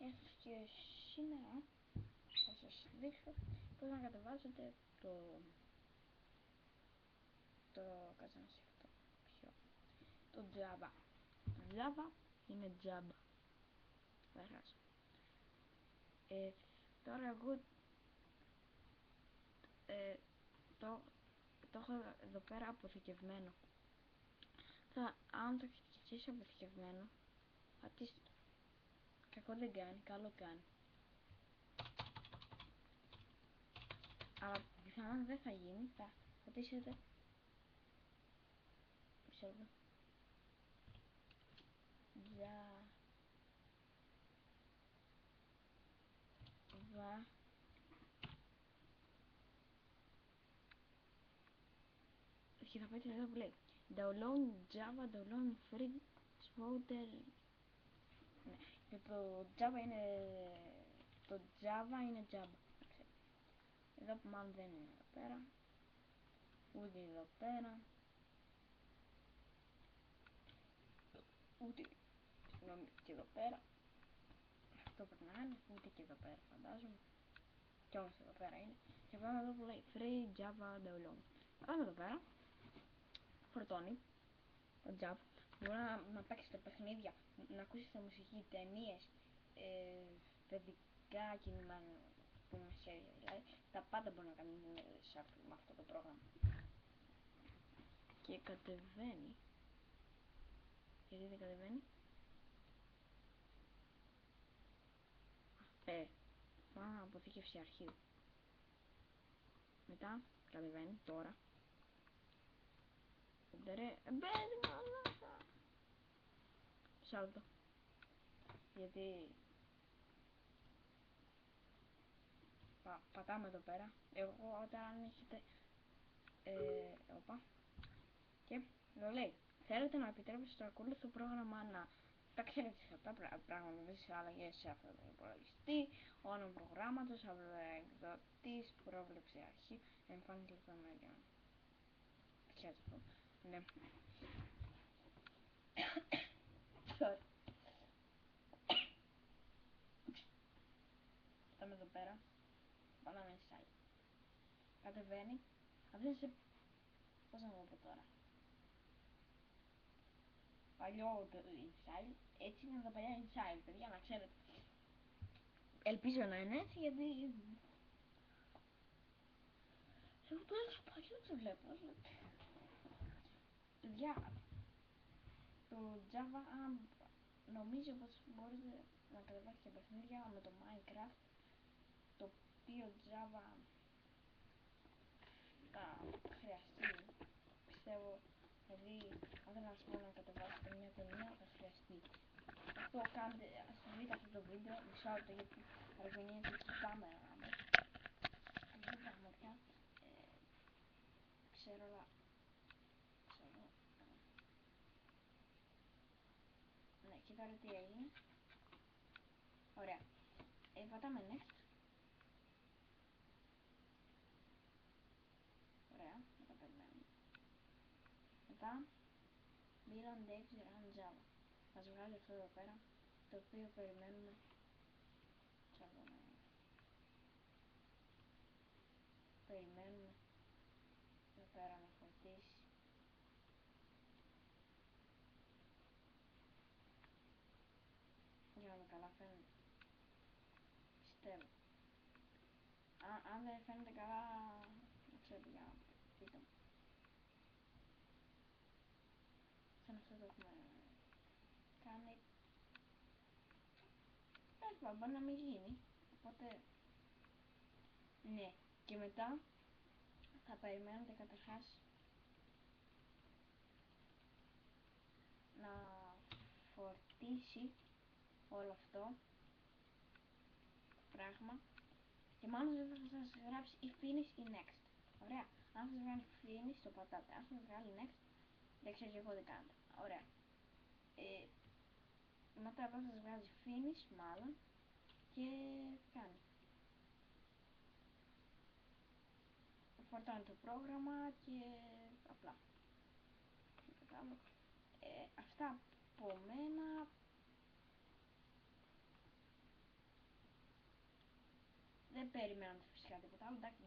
Γεια σας και σήμερα θα σας δείξω πώς να κατεβάζετε κάτσε να σκεφτώ το Java. Java είναι Java. Βέχασα. Τώρα εγώ το έχω εδώ πέρα αποθηκευμένο. Αν το έχετε και εσείς αποθηκευμένο, πατήστε το. Κακό δεν κάνει, καλό κάνει. Αλλά πιθανόν δεν θα γίνει, θα πατήσετε Java και θα πάτε εδώ που λέει download Java, download free folder. Ναι, και το Java είναι Java. Εδώ που μάλλον δεν είναι εδώ πέρα, ούτε εδώ πέρα, ούτε και εδώ πέρα. Αυτό πρέπει να είναι, ούτε και εδώ πέρα φαντάζομαι. Κι όμως εδώ πέρα είναι. Και πάμε εδώ που λέει free Java download. Πάμε εδώ πέρα, φορτώνει το Java. Μπορεί να παίξετε παιχνίδια, να ακούσετε μουσική, ταινίες, παιδικά κινημένα, δηλαδή τα πάντα μπορεί να κάνει με αυτό το πρόγραμμα. Και κατεβαίνει. Γιατί δεν κατεβαίνει? Πάμε αποθήκευση αρχείου. Μετά κατεβαίνει τώρα. Μπαίνει μαλάκα. Σάλτο. Γιατί πατάμε εδώ πέρα. Εγώ όταν έχετε και εδώ λέει θέλετε να επιτρέψετε στο ακόλουθο πρόγραμμα να τα πράγματα σε αλλαγές σε αυτό το υπολογιστή, όνομα προγράμματος, εκδοτής, πρόβλεψη αρχή, εμφάνιση λεπτομέρειων. Ξέρετε αυτό. Ναι. Sorry. Πάμε εδώ πέρα. Πάμε inside. Κατεβαίνει. Αφήνεσαι. Πώς να το πω τώρα. Παλιό το inside. Έτσι είναι τα παλιά inside, παιδιά, να ξέρετε. Ελπίζω να είναι έτσι, γιατί εγώ τόσο παλιό το βλέπω. Παιδιά, το Java, νομίζω πως μπορείτε να κατεβάσετε παιχνίδια με το Minecraft, το οποίο Java θα χρειαστεί, πιστεύω. Δηλαδή, αν δεν ας πω να κατεβάσετε μια ταινία, θα χρειαστεί. Αυτό κάντε, ας δείτε αυτό το βίντεο, μισό λεπτό, γιατί αργωνιέται η κάμερα μου. Δεν πράγμα πια, ξέρω, αλλά ναι, και τώρα τι έγινε. Ωραία. Πατάμε next. Ωραία, μετά περιμένουμε. Μετά build on Dex run Java. Μας βγάζει αυτό εδώ πέρα, το οποίο περιμένουμε. Περιμένουμε εδώ πέρα να φορτίσει. Για να δω καλά φαίνεται. Πιστεύω. Αν δεν φαίνεται καλά, δεν ξέρω, για να πείτε μου. Σαν αυτό το έχουμε κάνει. Τέλος, μπορεί να μην γίνει. Οπότε, ναι. Και μετά θα περιμένετε καταρχάς να φορτίσει όλο αυτό το πράγμα. Και μάλλον δεν θα σας γράψει ή finish ή next. Ωραία. Αν σας βγάλει finish το πατάτε. Αν σας βγάλει next, δεν ξέρω εγώ τι κάνετε. Ωραία. Μετά εδώ σας βγάζει finish μάλλον. Και κάνει. Φορτώνει το πρόγραμμα και απλά. Αυτά από μένα. δεν περιμένω φυσικά τίποτα άλλο. Εντάξει,